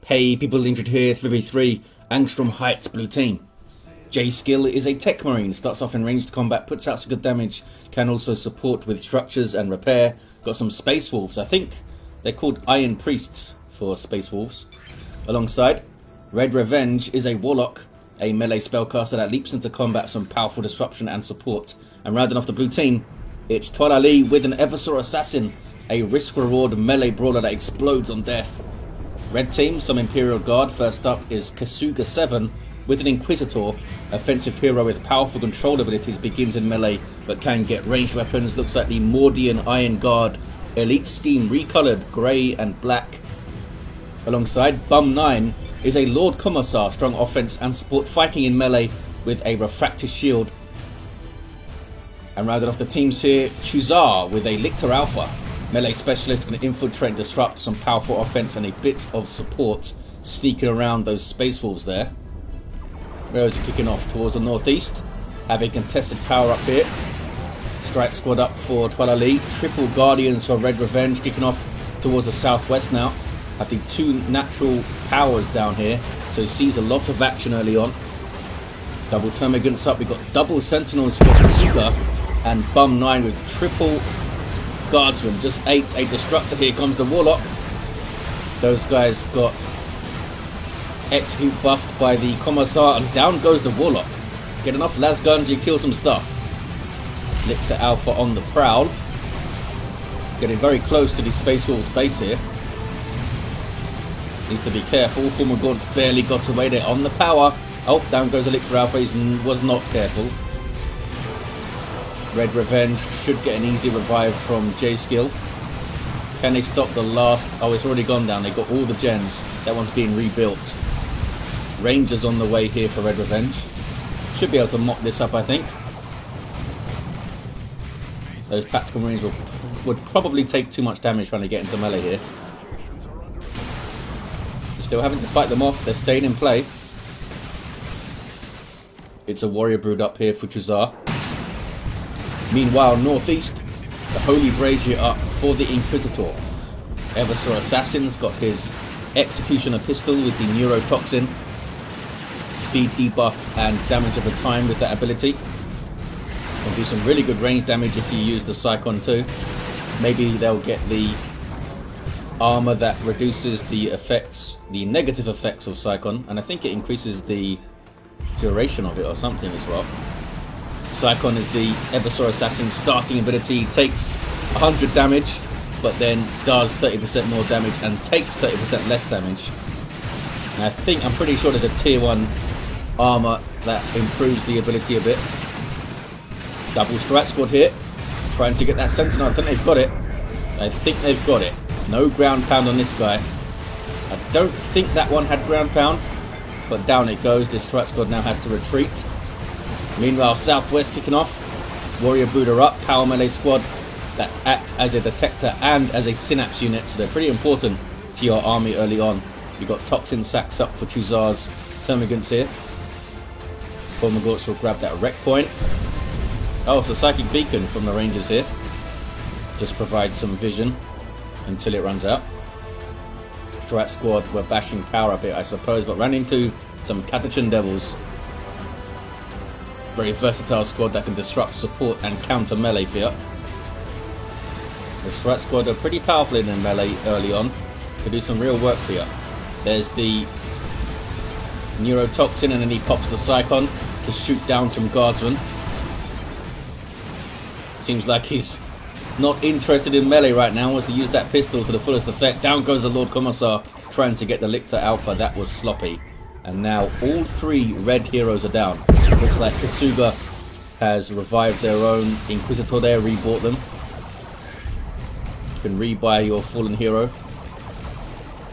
Hey people, Indrid here, 3v3, Angstrom Heights blue team. J-Skill is a tech marine, starts off in ranged combat, puts out some good damage, can also support with structures and repair. Got some Space Wolves, I think they're called Iron Priests for Space Wolves. Alongside, Red Revenge is a Warlock, a melee spellcaster that leaps into combat with some powerful disruption and support. And rounding off the blue team, it's Twala with an Eversor Assassin, a risk-reward melee brawler that explodes on death. Red team, some Imperial Guard. First up is Kasuga 7 with an Inquisitor, offensive hero with powerful control abilities, begins in melee but can get ranged weapons. Looks like the Mordian Iron Guard elite scheme, recolored grey and black. Alongside, Bum 9 is a Lord Commissar, strong offense and support, fighting in melee with a refractor shield. And rounded off the teams here, Chuzar with a Lictor Alpha, melee specialist, can infiltrate and disrupt, some powerful offense and a bit of support, sneaking around those Space Wolves there. Whereas are kicking off towards the northeast, have a contested power up here. Strike squad up for Twala. Triple Guardians for Red Revenge, kicking off towards the southwest now. Have the two natural powers down here, so sees a lot of action early on. Double Termagants up, we've got double Sentinels for Kasuga, and Bum 9 with triple Guardsmen, just 8, a Destructor. Here comes the Warlock. Those guys got Execute buffed by the Commissar, and down goes the Warlock. Get enough las guns, you kill some stuff. Lictor Alpha on the prowl. Getting very close to the Space Wolves base here. Needs to be careful. Hormagaunts barely got away there on the power. Oh, down goes the Lictor Alpha, he was not careful. Red Revenge should get an easy revive from J-Skill. Can they stop the last? Oh, it's already gone down. They got all the gens. That one's being rebuilt. Rangers on the way here for Red Revenge. Should be able to mop this up, I think. Those Tactical Marines would probably take too much damage trying to get into melee here. We're still having to fight them off. They're staying in play. It's a Warrior Brood up here for Chuzar. Meanwhile, northeast, the Holy Brazier up for the Inquisitor. Eversor Assassin's got his Executioner pistol with the Neurotoxin. Speed debuff and damage over time with that ability. Can do some really good range damage if you use the Psychon too. Maybe they'll get the armor that reduces the effects, the negative effects of Psychon, and I think it increases the duration of it or something as well. Psychon is the Eversor Assassin's starting ability, takes 100 damage, but then does 30% more damage and takes 30% less damage. And I'm pretty sure there's a tier 1 armor that improves the ability a bit. Double Strat squad here, trying to get that Sentinel. I think they've got it. No ground pound on this guy. I don't think that one had ground pound, but down it goes. This Strat squad now has to retreat. Meanwhile, southwest kicking off. Warrior Brood are up. Power melee squad that act as a detector and as a synapse unit, so they're pretty important to your army early on. You've got Toxin Sacks up for Chuzar's Termagants here. Hormagaunts will grab that wreck point. Oh, it's a Psychic Beacon from the Rangers here. Just provides some vision until it runs out. Strat squad were bashing power a bit, I suppose, but ran into some Catachan Devils. Very versatile squad that can disrupt, support and counter melee fear. The Strat squad are pretty powerful in melee early on. Could do some real work for you. There's the Neurotoxin, and then he pops the Psychon to shoot down some Guardsmen. Seems like he's not interested in melee right now. Wants to use that pistol to the fullest effect. Down goes the Lord Commissar, trying to get the Lictor Alpha. That was sloppy. And now all 3 red heroes are down. Looks like Kasuga has revived their own Inquisitor there, rebought them. You can rebuy your fallen hero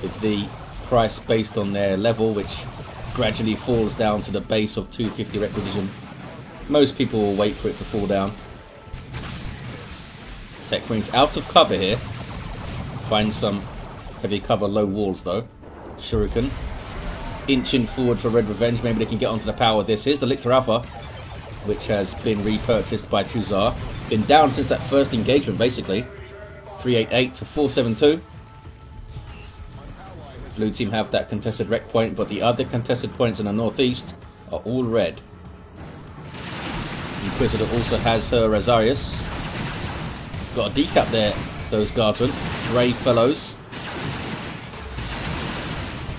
with the price based on their level, which gradually falls down to the base of 250 requisition. Most people will wait for it to fall down. Tech Marines out of cover here. Find some heavy cover, low walls though. Shuriken. Inching forward for Red Revenge. Maybe they can get onto the power of this. Here's the Lictor Alpha, which has been repurchased by Chuzar. Been down since that first engagement, basically. 388 to 472. Blue team have that contested wreck point, but the other contested points in the northeast are all red. Inquisitor also has her Azarius. Got a decap there, those guardsmen. Grey fellows.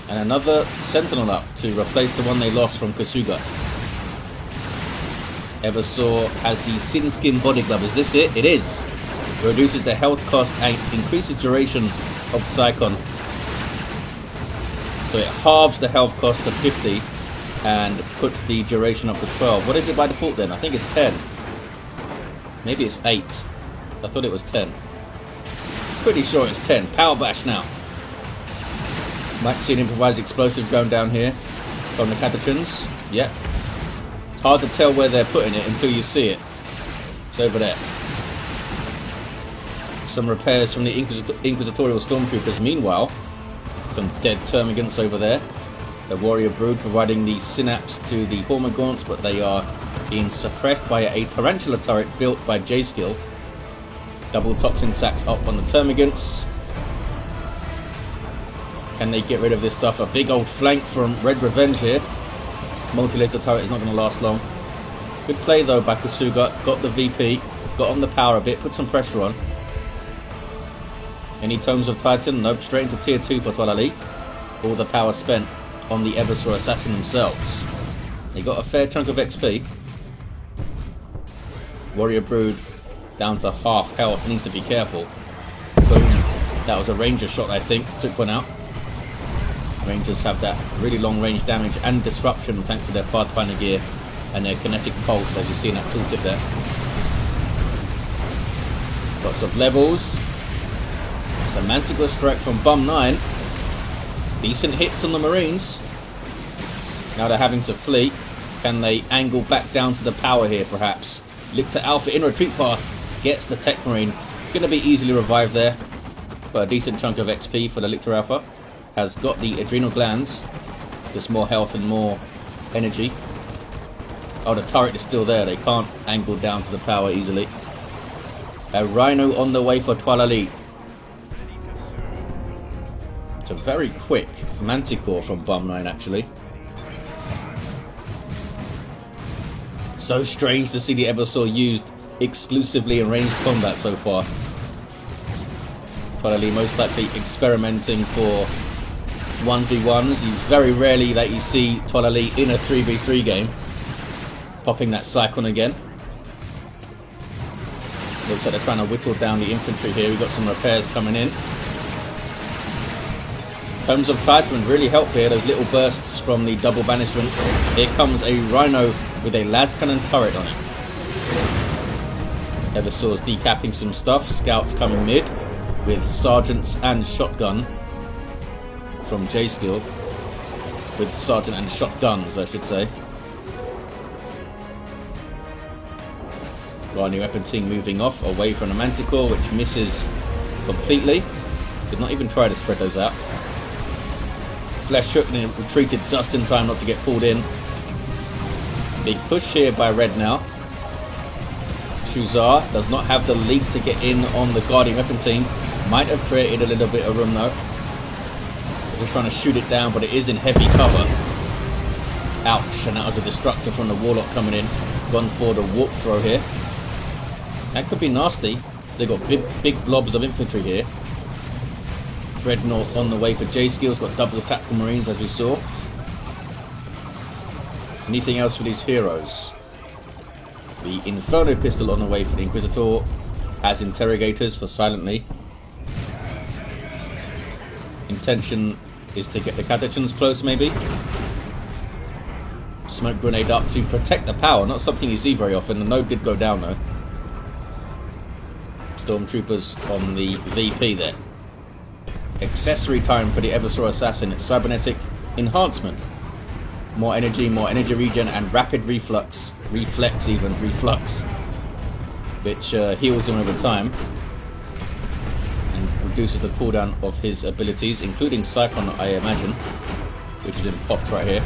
And another Sentinel up to replace the one they lost from Kasuga. Eversaw has the Sin Skin Body Glove. Is this it? It is. It reduces the health cost and increases duration of Psychon. So it halves the health cost to 50 and puts the duration up to 12. What is it by default then? I think it's 10. Maybe it's 8. I thought it was 10. Pretty sure it's 10. Power Bash now. Might see an improvised explosive going down here from the Catachans. Yep. It's hard to tell where they're putting it until you see it. It's over there. Some repairs from the Inquisitorial Stormtroopers. Meanwhile, some dead Termagants over there. The Warrior Brood providing the synapse to the Hormagaunts, but they are being suppressed by a Tarantula turret built by J-Skill. Double Toxin Sacks up on the Termagants. Can they get rid of this stuff? A big old flank from Red Revenge here. Multi-laser turret is not going to last long. Good play though by Kasuga. Got the VP. Got on the power a bit. Put some pressure on. Any Tomes of Titan? Nope. Straight into tier 2 for Twala. All the power spent on the Eversaw Assassin themselves. They got a fair chunk of XP. Warrior Brood down to half health. Need to be careful. Boom. That was a Ranger shot, I think. Took one out. Rangers have that really long range damage and disruption thanks to their Pathfinder gear and their kinetic pulse, as you see in that tooltip there. Lots of levels. So Manticore Strike from Bum 9. Decent hits on the Marines. Now they're having to flee. Can they angle back down to the power here perhaps? Lictor Alpha in retreat path. Gets the Tech Marine. Going to be easily revived there. But a decent chunk of XP for the Lictor Alpha. Has got the adrenal glands. Just more health and more energy. Oh, the turret is still there. They can't angle down to the power easily. A Rhino on the way for Twala. It's a very quick Manticore from Bum 9 actually. So strange to see the Eversaw used exclusively in ranged combat so far. Twala most likely experimenting for 1v1s. Very rarely that you see Twala in a 3v3 game. Popping that Psychon again. Looks like they're trying to whittle down the infantry here. We've got some repairs coming in. Tomes of Titan really help here. Those little bursts from the double banishment. Here comes a Rhino with a Lascannon turret on it. Eversaw's decapping some stuff. Scouts coming mid with sergeants and shotgun from J-Skill. With sergeant and shotguns, I should say. Guardian Weapon team moving off away from the Manticore, which misses completely. Did not even try to spread those out. Flesh Hook and retreated just in time not to get pulled in. Big push here by Red now. Shuzar does not have the leap to get in on the Guardian Weapon team. Might have created a little bit of room though. They're just trying to shoot it down, but it is in heavy cover. Ouch, and that was a Destructor from the Warlock coming in. Gone for the Warp Throw here. That could be nasty. They've got big blobs of infantry here. Dreadnought on the way for J-Skill's got double tactical marines as we saw. Anything else for these heroes? The Inferno pistol on the way for the Inquisitor. Has interrogators for Silently. Intention is to get the Catachans close maybe. Smoke grenade up to protect the power. Not something you see very often. The node did go down though. Stormtroopers on the VP there. Accessory time for the Eversaw Assassin. It's Cybernetic Enhancement. More energy regen, and rapid reflux. Reflex even. Reflux. Which heals him over time. And reduces the cooldown of his abilities, including Psychon, I imagine. Which has been popped right here.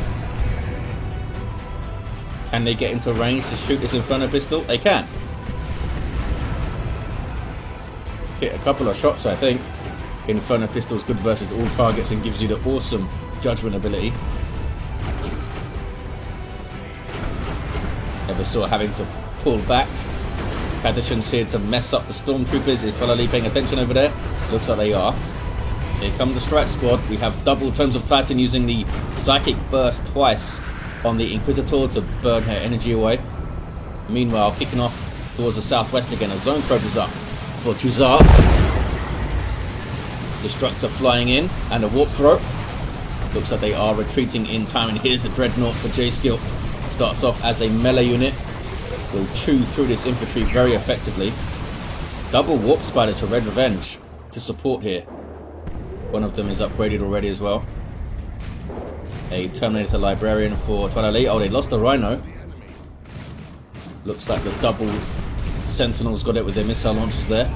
Can they get into range to shoot this Inferno pistol? They can. Hit a couple of shots, I think. Inferno Pistol is good versus all targets and gives you the awesome Judgment ability. Eversaw having to pull back. Catachan's here to mess up the Stormtroopers. Is Twala Lee paying attention over there? Looks like they are. Here come the Strike Squad. We have double Tones of Titan using the Psychic Burst twice on the Inquisitor to burn her energy away. Meanwhile, kicking off towards the southwest again. A Zone Thrope is up for Chuzar. Destructor flying in and a Warp Throw. Looks like they are retreating in time, and here's the Dreadnought for J-Skill. Starts off as a melee unit. Will chew through this infantry very effectively. Double Warp Spiders for Red Revenge to support here. One of them is upgraded already as well. A Terminator Librarian for Twala Lee. Oh, they lost the Rhino. Looks like the double Sentinels got it with their missile launchers there.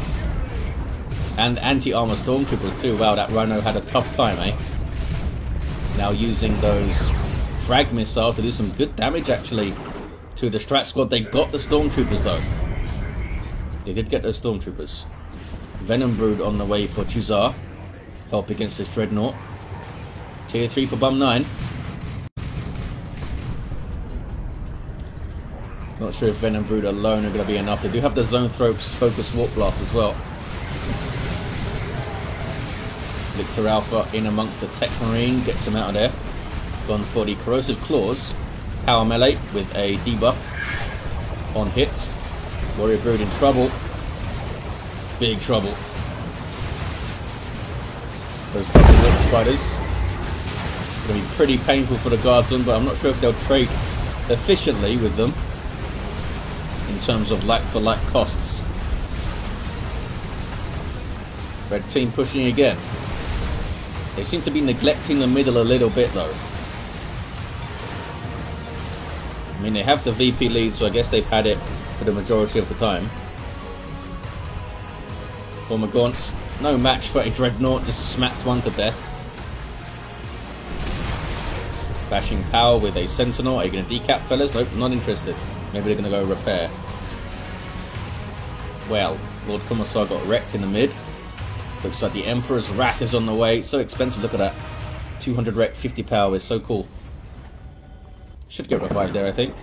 And anti-armor Stormtroopers too. Wow, that Rhino had a tough time, eh? Now using those frag missiles to do some good damage actually to the Strat Squad. They got the Stormtroopers though. They did get those Stormtroopers. Venom Brood on the way for Chuzar. Help against this Dreadnought. Tier 3 for Bum 9. Not sure if Venom Brood alone are going to be enough. They do have the Zone Thropes Focus Warp Blast as well. Lictor Alpha in amongst the Tech Marine. Gets him out of there. Gone for the Corrosive Claws. Power Melee with a debuff on hit. Warrior Brood in trouble. Big trouble. Those double Warp Spiders. Going to be pretty painful for the Guardsmen, but I'm not sure if they'll trade efficiently with them in terms of like-for-like costs. Red team pushing again. They seem to be neglecting the middle a little bit though. I mean, they have the VP lead, so I guess they've had it for the majority of the time. Gormagaunts, no match for a Dreadnought, just smacked one to death. Bashing Power with a Sentinel. Are you going to decap, fellas? Nope, not interested. Maybe they're going to go repair. Well, Lord Commissar got wrecked in the mid. Looks like the Emperor's Wrath is on the way. So expensive, look at that. 200 wreck, 50 power is so cool. Should get revived there, I think.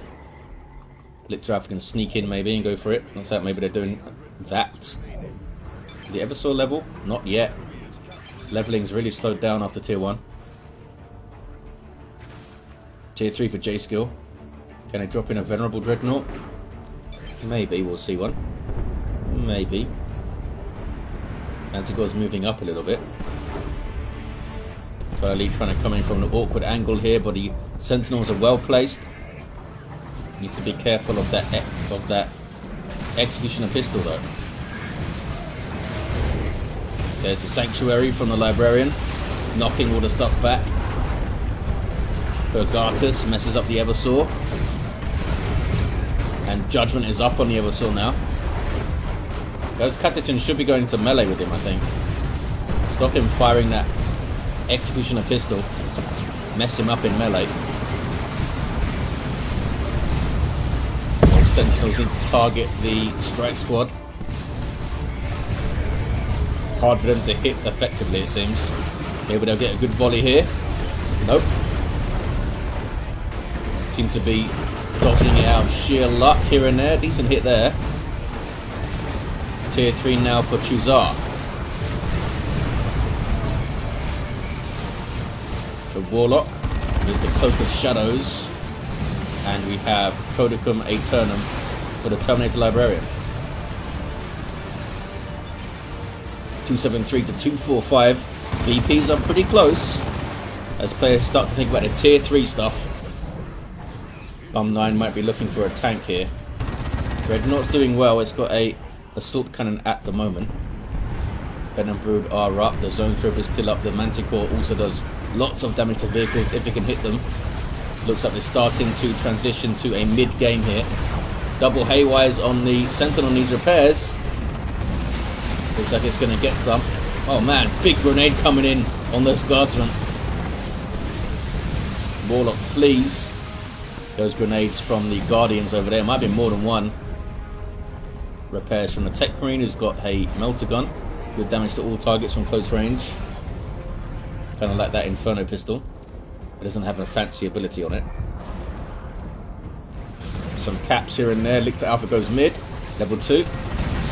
Lictor Alpha can sneak in maybe and go for it. Looks like maybe they're doing that. The Eversaw level? Not yet. Leveling's really slowed down after Tier 1. Tier 3 for J-Skill. Can I drop in a Venerable Dreadnought? Maybe, we'll see one. Maybe. Manticore's moving up a little bit. Twala Lee trying to come in from an awkward angle here, but the Sentinels are well placed. Need to be careful of that Executioner Pistol though. There's the Sanctuary from the Librarian, knocking all the stuff back. Purgatus messes up the Eversaw. And Judgment is up on the Eversaw now. Those Catachan should be going to melee with him, I think. Stop him firing that Executioner Pistol. Mess him up in melee. Those Sentinels need to target the Strike Squad. Hard for them to hit effectively, it seems. Maybe they'll get a good volley here. Nope. Seem to be dodging it out of sheer luck here and there. Decent hit there. Tier 3 now for Chuzar. The Warlock with the Cloak of Shadows. And we have Codicum Aeternum for the Terminator Librarian. 273 to 245. VPs are pretty close as players start to think about the Tier 3 stuff. Bum 9 might be looking for a tank here. Dreadnought's doing well. It's got a Assault Cannon at the moment. Venom Brood are up. The Zone Thrope is still up. The Manticore also does lots of damage to vehicles if it can hit them. Looks like they're starting to transition to a mid-game here. Double Haywires on the Sentinel needs repairs. Looks like it's going to get some. Oh man, big grenade coming in on those Guardsmen. Warlock flees. Those grenades from the Guardians over there. Might be more than one. Repairs from the Tech Marine who's got a melter gun. Good damage to all targets from close range. Kind of like that Inferno pistol. It doesn't have a fancy ability on it. Some caps here and there. Lictor Alpha goes mid. Level 2.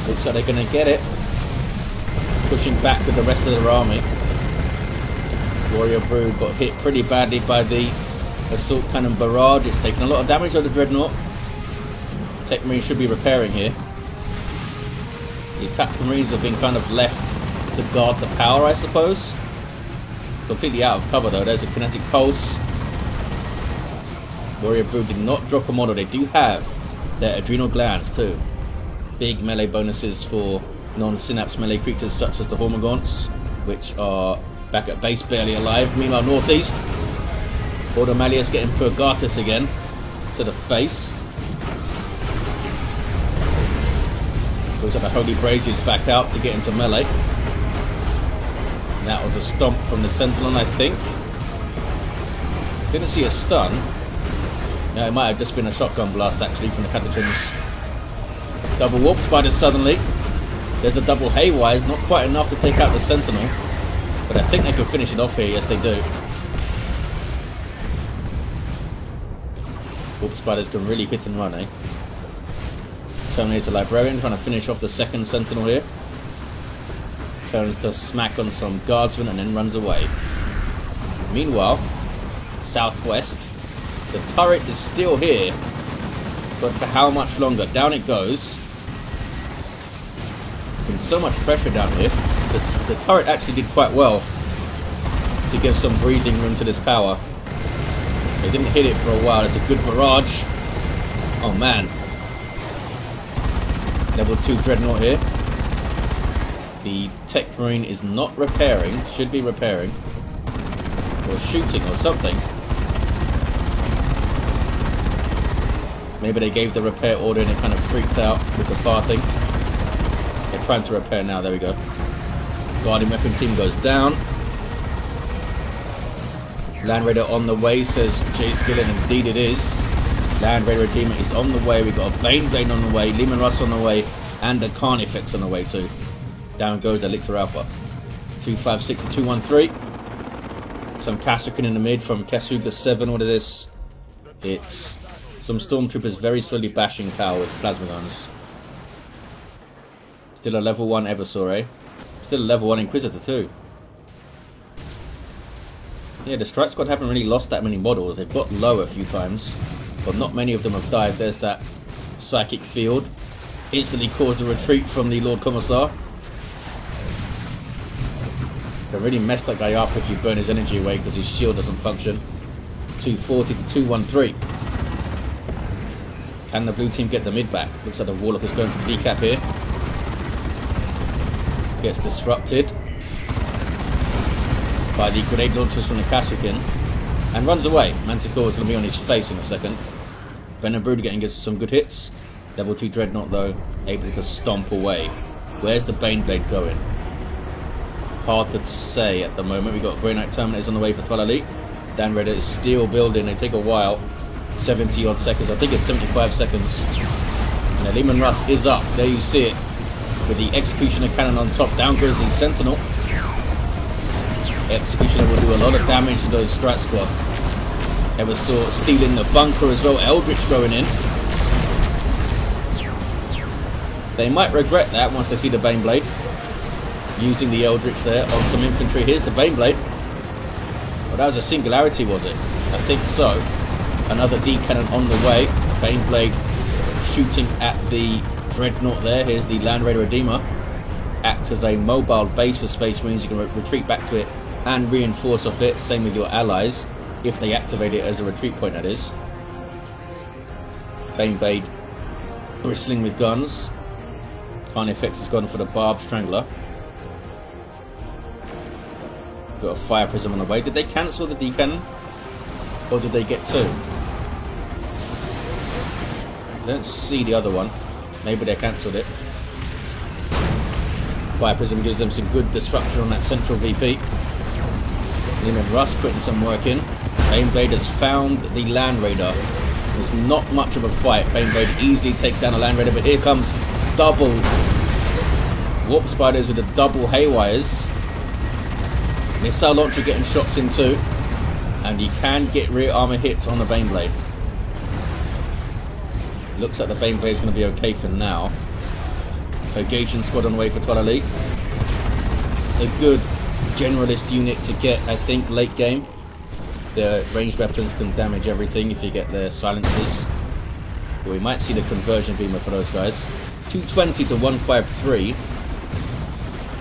Looks like they're going to get it. Pushing back with the rest of their army. Warrior Brood got hit pretty badly by the Assault Cannon Barrage. It's taken a lot of damage on the Dreadnought. Tech Marine should be repairing here. These Tactical Marines have been kind of left to guard the power, I suppose. Completely out of cover though. There's a Kinetic Pulse. Warrior Brood did not drop a model. They do have their Adrenal Glands too. Big melee bonuses for non-synapse melee creatures such as the Hormagaunts, which are back at base barely alive. Meanwhile, northeast, Ordo Malleus getting Purgatus again to the face. Looks like the Holy Braziers back out to get into melee. That was a stomp from the Sentinel, I think. Didn't see a stun. No, it might have just been a shotgun blast actually from the Catacombs. Double Warp Spiders suddenly. There's a double Haywires, not quite enough to take out the Sentinel. But I think they can finish it off here, yes they do. Warp Spiders can really hit and run, eh? Terminator Librarian trying to finish off the second Sentinel here. Turns to smack on some Guardsmen and then runs away. Meanwhile, southwest, the turret is still here, but for how much longer? Down it goes. Been so much pressure down here. The turret actually did quite well to give some breathing room to this power. They didn't hit it for a while. It's a good barrage. Oh man. Level 2 Dreadnought here. The Tech Marine is not repairing. Should be repairing. Or shooting or something. Maybe they gave the repair order and it kind of freaked out with the pathing. They're trying to repair now. There we go. Guardian Weapon Team goes down. Land Raider on the way, says Jay Skillet. Indeed it is. Land Raider Redeemer is on the way. We've got a Baneblade on the way, Leman Russ on the way, and a Carnifex on the way too. Down goes Elixir Alpha. 256 to 213. Some Kasrkin in the mid from Kasuga 7. What is this? It's some Stormtroopers very slowly bashing power with plasma guns. Still a level 1 Eversaur, eh? Still a level 1 Inquisitor too. Yeah, the Strike Squad haven't really lost that many models. They've got low a few times, but not many of them have died. There's that Psychic Field. Instantly caused a retreat from the Lord Commissar. They really messed that guy up if you burn his energy away because his shield doesn't function. 240 to 213. Can the blue team get the mid back? Looks like the Warlock is going for decap here. Gets disrupted by the grenade launchers from the Kasrkin and runs away. Manticore is going to be on his face in a second. Venom Brood getting some good hits. Level 2 Dreadnought though, able to stomp away. Where's the Baneblade going? Hard to say at the moment. We've got Grey Knight Terminators on the way for Twilight. Dan Raider is still building. They take a while. 70 odd seconds. I think it's 75 seconds. And the Leman Russ is up. There you see it. With the Executioner Cannon on top. Down goes the Sentinel. Executioner will do a lot of damage to those Strat Squad. Eversaur stealing the bunker as well. Eldritch going in. They might regret that once they see the Baneblade. Using the Eldritch there on some infantry. Here's the Baneblade. Well, that was a Singularity, was it? I think so. Another D-Cannon on the way. Baneblade shooting at the Dreadnought there. Here's the Land Raider Redeemer. Acts as a mobile base for Space Marines. You can retreat back to it and reinforce off it. Same with your allies. If they activate it as a retreat point, that is. Baneblade bristling with guns. Carnifex has gone for the Barbed Strangler. Got a Fire Prism on the way. Did they cancel the D-Cannon? Or did they get two? I don't see the other one. Maybe they cancelled it. Fire Prism gives them some good disruption on that central VP. Leman Russ putting some work in. Baneblade has found the Land Raider. There's not much of a fight. Baneblade easily takes down a Land Raider, but here comes double Warp Spiders with the double Haywires. Missile Launcher getting shots in too. And he can get rear armor hits on the Baneblade. Looks like the Baneblade is going to be okay for now. Purgation Squad on the way for Twala Lee. A good generalist unit to get, I think, late game. The ranged weapons can damage everything if you get their silencers. But we might see the conversion beamer for those guys. 220 to 153.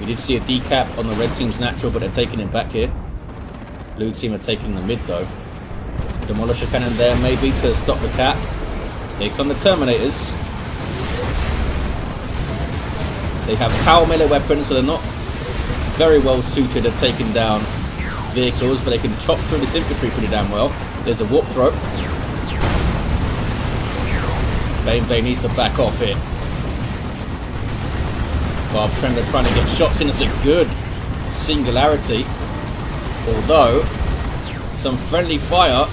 We did see a decap on the red team's natural, but they're taking it back here. Blue team are taking the mid though. Demolisher cannon there maybe to stop the cap. Here come the Terminators. They have power melee weapons, so they're not very well suited at taking down vehicles, but they can chop through this infantry pretty damn well. There's a warp throw. Bane needs to back off here. Barb Trender trying to get shots in. It's a good singularity. Although, some friendly fire.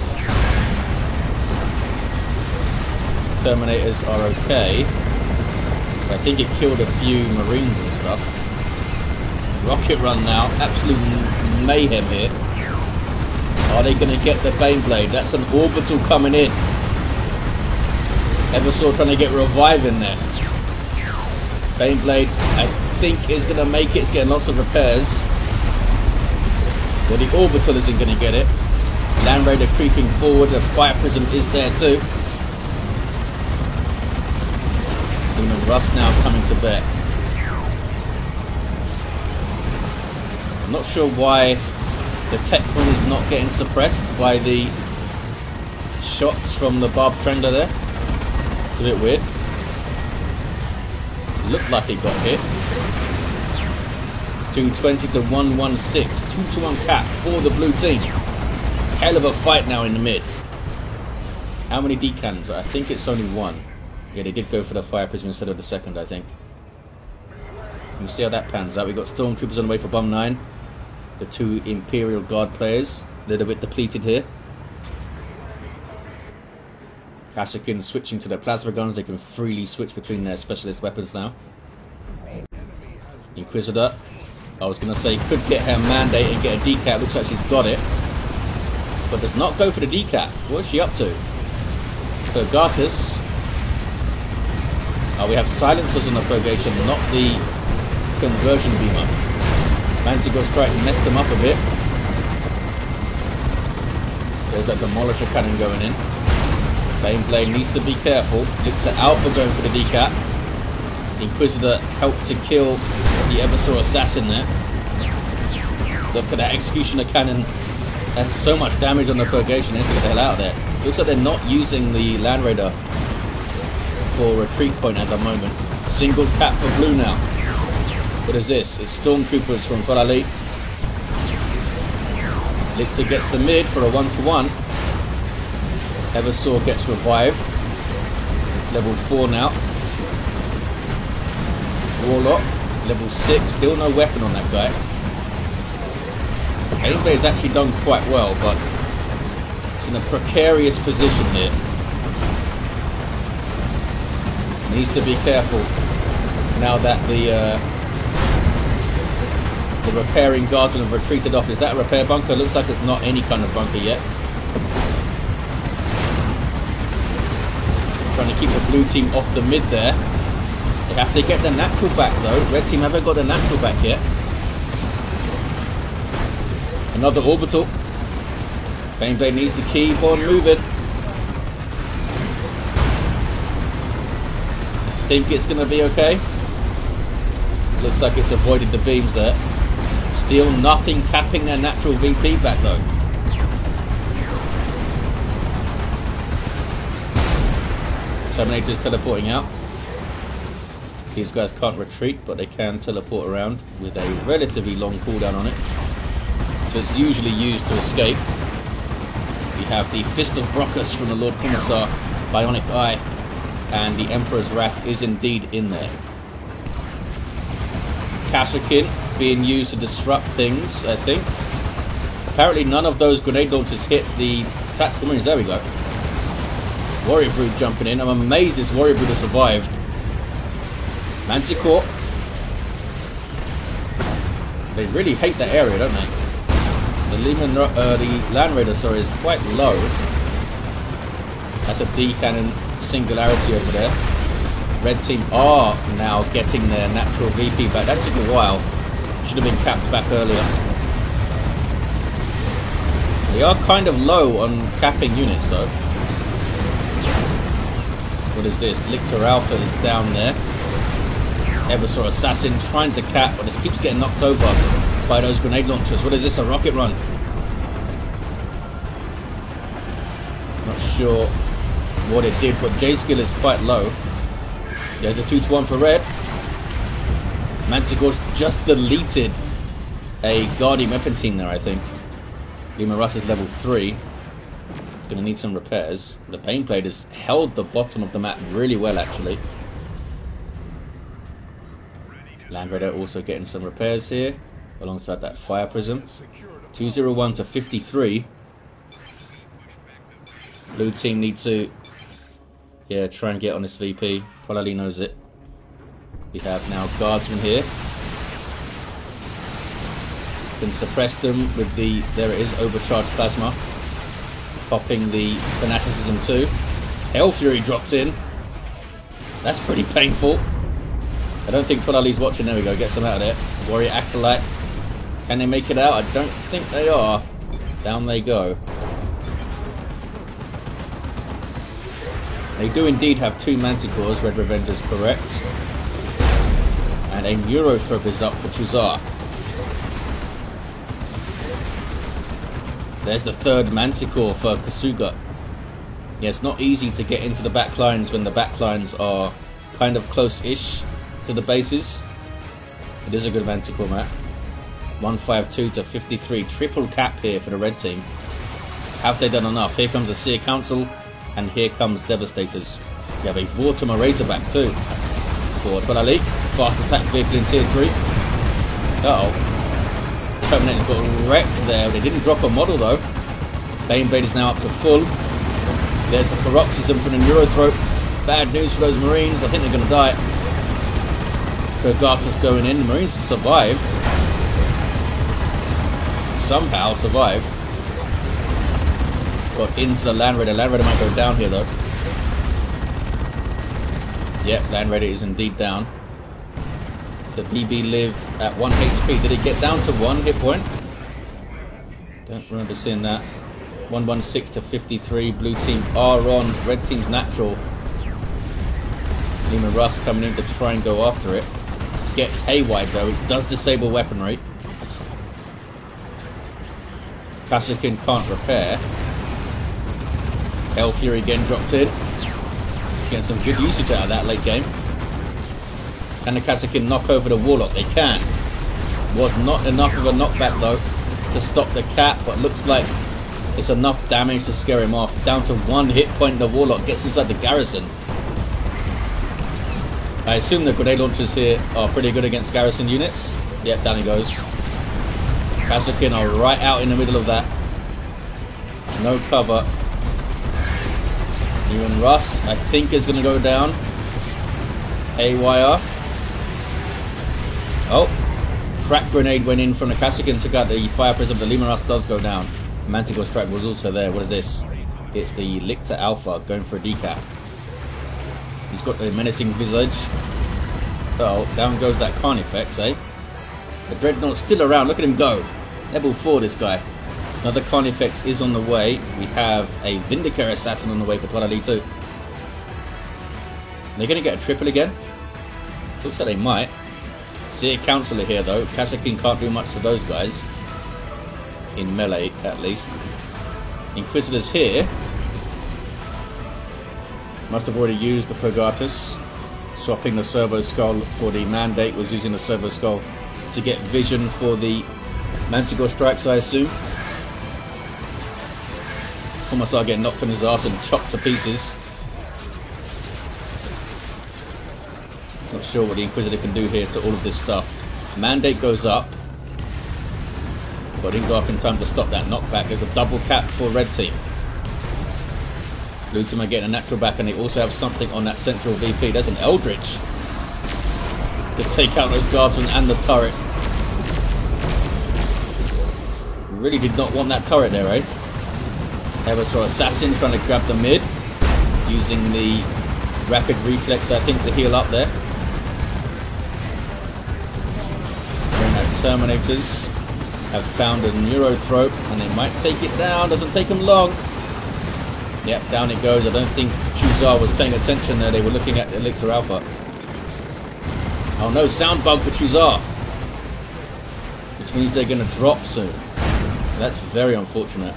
Terminators are okay. I think it killed a few Marines and stuff. Rocket run now. Absolute mayhem here. Are they going to get the Baneblade? That's an orbital coming in. Eversaw trying to get revive in there. Baneblade, I think, is going to make it. It's getting lots of repairs. Well, the orbital isn't going to get it. Land Raider creeping forward. The Fire Prism is there too. And the Rust now coming to bear. I'm not sure why the Tech One is not getting suppressed by the shots from the Barb Trender there. It's a bit weird. Looked like it got hit. 220 to 116. 2-1 cap for the blue team. Hell of a fight now in the mid. How many decannons? I think it's only one. Yeah, they did go for the Fire Prism instead of the second, I think. We'll see how that pans out. We've got Stormtroopers on the way for Bomb 9. The two Imperial Guard players. A little bit depleted here. Kashyyykin switching to the plasma guns. They can freely switch between their specialist weapons now. Inquisitor. I was going to say could get her mandate and get a decap. Looks like she's got it. But does not go for the decap. What's she up to? Purgatus. We have silencers on the Purgation, not the conversion beamer. Manticore's trying to mess them up a bit. There's that Demolisher cannon going in. Baneblade needs to be careful. Looks at Alpha going for the decap. Inquisitor helped to kill the Eversaw assassin there. Look at that Executioner cannon. That's so much damage on the Purgation. They need to get the hell out of there. Looks like they're not using the Land Raider for retreat point at the moment. Single cap for blue now. What is this? It's Stormtroopers from Twala Lee. Lictor gets the mid for a 1-1. Eversaw gets revived. Level 4 now. Warlock, level 6. Still no weapon on that guy. Baneblade has actually done quite well, but it's in a precarious position here. Needs to be careful now that the repairing guardsmen have retreated off. Is that a repair bunker? Looks like it's not any kind of bunker yet. Trying to keep the blue team off the mid there. They have to get the natural back though. Red team haven't got the natural back yet. Another orbital. Baneblade needs to keep on moving. I think it's going to be okay. Looks like it's avoided the beams there. Still nothing capping their natural VP back though. Terminator's teleporting out. These guys can't retreat, but they can teleport around with a relatively long cooldown on it. So it's usually used to escape. We have the Fist of Brockus from the Lord Commissar, Bionic Eye, and the Emperor's Wrath is indeed in there. Kashyyykin being used to disrupt things, I think. Apparently none of those grenade launchers hit the tactical marines. There we go. Warrior Brood jumping in. I'm amazed this Warrior Brood has survived. Manticore They really hate that area, don't they? The Land Raider, sorry, is quite low. That's a D cannon singularity over there. Red team are now getting their natural VP back. That took a while. Should have been capped back earlier. They are kind of low on capping units though. What is this? Lictor Alpha is down there. Eversaw Assassin trying to cap, but this keeps getting knocked over by those grenade launchers. What is this? A rocket run? Not sure what it did, but J skill is quite low. There's a 2-1 for red. Manticore's just deleted a Guardian weapon team there, I think. Lima Russ is level 3. Gonna need some repairs. The Painblade has held the bottom of the map really well, actually. Land Raider also getting some repairs here, alongside that Fire Prism. 201 to 53. Blue team need to, try and get on this VP. Twalali knows it. We have now Guardsmen here. Can suppress them with the, there it is, overcharged plasma. Popping the Fanaticism too. Hell Fury dropped in. That's pretty painful. I don't think Twalali's watching. There we go, get some out of there. Warrior Acolyte. Can they make it out? I don't think they are. Down they go. They do indeed have 2 Manticores, Red Revengers, correct. And a Neurophrobe is up for Chuzar. There's the 3rd Manticore for Kasuga. Yeah, it's not easy to get into the back lines when the back lines are kind of close-ish to the bases. It is a good Manticore map. 152 to 53. Triple cap here for the red team. Have they done enough? Here comes the Seer Council. And here comes Devastators. You have a Vortimer Razorback too. For Twalali. Fast attack vehicle in tier 3. Uh-oh. Terminator's got wrecked there. They didn't drop a model though. Baneblade is now up to full. There's a paroxysm from the Neurothrope. Bad news for those Marines. I think they're going to die. Kogatas going in. The Marines survived. Somehow survived. Got into the Land Raider. Land Raider might go down here though. Yep, Land Raider is indeed down. The BB live at 1 HP. Did it get down to 1 hit point? Don't remember seeing that. 116 to 53. Blue team are on. Red team's natural. Lima Russ coming in to try and go after it. Gets haywire though, which does disable weaponry. Kasrkin can't repair. Hell Fury again dropped in. Getting some good usage out of that late game. Can the Kasrkin knock over the Warlock? They can. Was not enough of a knockback though to stop the cap, but looks like it's enough damage to scare him off. Down to 1 hit point, the Warlock gets inside the garrison. I assume the grenade launchers here are pretty good against garrison units. Yep, down he goes. Kasrkin are right out in the middle of that. No cover. Even Russ, I think, is going to go down. AYR. Oh. Crack grenade went in from the Kasrkin, took out the Fire Prism. The Lima Russ does go down. Manticore Strike was also there. What is this? It's the Lictor Alpha going for a decap. He's got the menacing visage. Oh, down goes that Carnifex, eh? The Dreadnought's still around. Look at him go. Level 4, this guy. Another Carnifex is on the way. We have a Vindicare Assassin on the way for Twalali too. They're going to get a triple again? Looks like they might. Seer Counselor here though. Kasrkin can't do much to those guys. In melee, at least. Inquisitors here. Must have already used the Kogatas. Swapping the Servo Skull for the Mandate. Was using the Servo Skull to get vision for the Manticore Strikes, I assume. Commissar getting knocked on his ass and chopped to pieces. Not sure what the Inquisitor can do here to all of this stuff. Mandate goes up. But didn't go up in time to stop that knockback. There's a double cap for red team. Blue team are getting a natural back, and they also have something on that central VP. There's an Eldritch to take out those guardsmen and the turret. Really did not want that turret there, eh? Eversor Assassin trying to grab the mid, using the rapid reflex, I think, to heal up there. Terminators have found a Neurothrope and they might take it down. Doesn't take them long. Yep, down it goes. I don't think Chuzar was paying attention there. They were looking at the Lictor Alpha. Oh no, sound bug for Chuzar, which means they're going to drop soon. That's very unfortunate.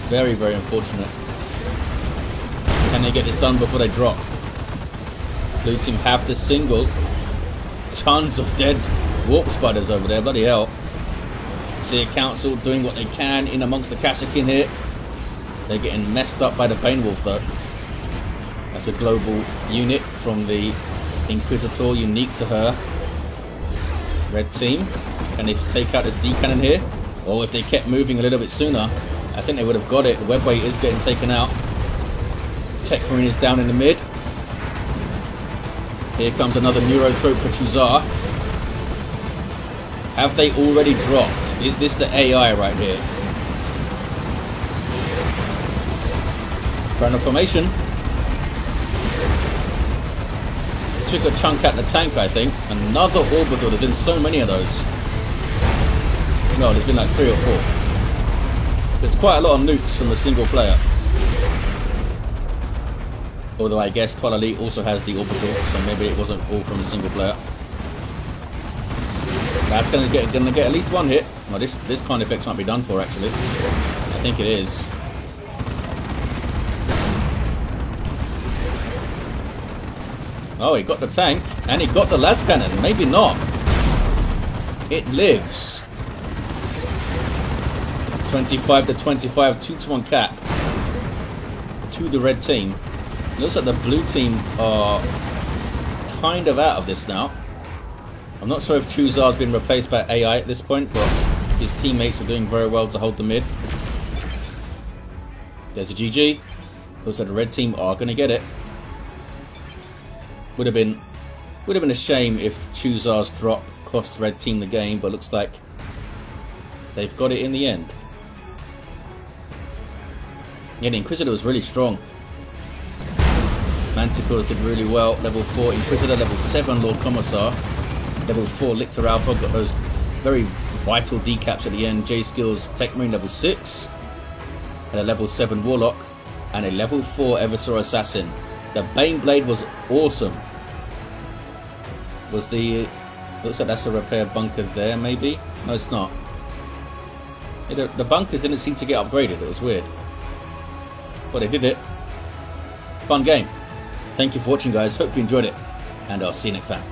Very, very unfortunate. Can they get this done before they drop? Blue team have the single. Tons of dead warp spiders over there, bloody hell. Seer Council doing what they can in amongst the Kashyyykin here. They're getting messed up by the Bane Wolf though. That's a global unit from the Inquisitor, unique to her. Red team, can they take out this D cannon here? Or if they kept moving a little bit sooner, I think they would have got it. The Webway is getting taken out. Tech Marine is down in the mid. Here comes another Neurothrope for Chuzar. Have they already dropped? Is this the AI right here? Chrono formation. Took a chunk out the tank, I think. Another orbital. There's been so many of those. No, there's been like 3 or 4. There's quite a lot of nukes from a single player. Although I guess Twilight Elite also has the orbital, so maybe it wasn't all from a single player. That's gonna get at least one hit. Well, this kind of effects might be done for actually. I think it is. Oh, he got the tank and he got the las cannon. Maybe not. It lives. 25 to 25, 2-1 cap to the red team. Looks like the blue team are kind of out of this now. I'm not sure if Chuzar's been replaced by AI at this point, but his teammates are doing very well to hold the mid. There's a GG. Looks like the red team are going to get it. Would have been a shame if Chuzar's drop cost the red team the game, but looks like they've got it in the end. Yeah, the Inquisitor was really strong. Manticores did really well. Level 4 Inquisitor, level 7 Lord Commissar, level 4 Lictor Alpha, got those very vital decaps at the end. J Skills Tech Marine level 6, and a level 7 Warlock, and a level 4 Eversor Assassin. The Baneblade was awesome. Looks like that's a repair bunker there, maybe? No, it's not. The bunkers didn't seem to get upgraded. It was weird. But they did it. Fun game. Thank you for watching, guys. Hope you enjoyed it. And I'll see you next time.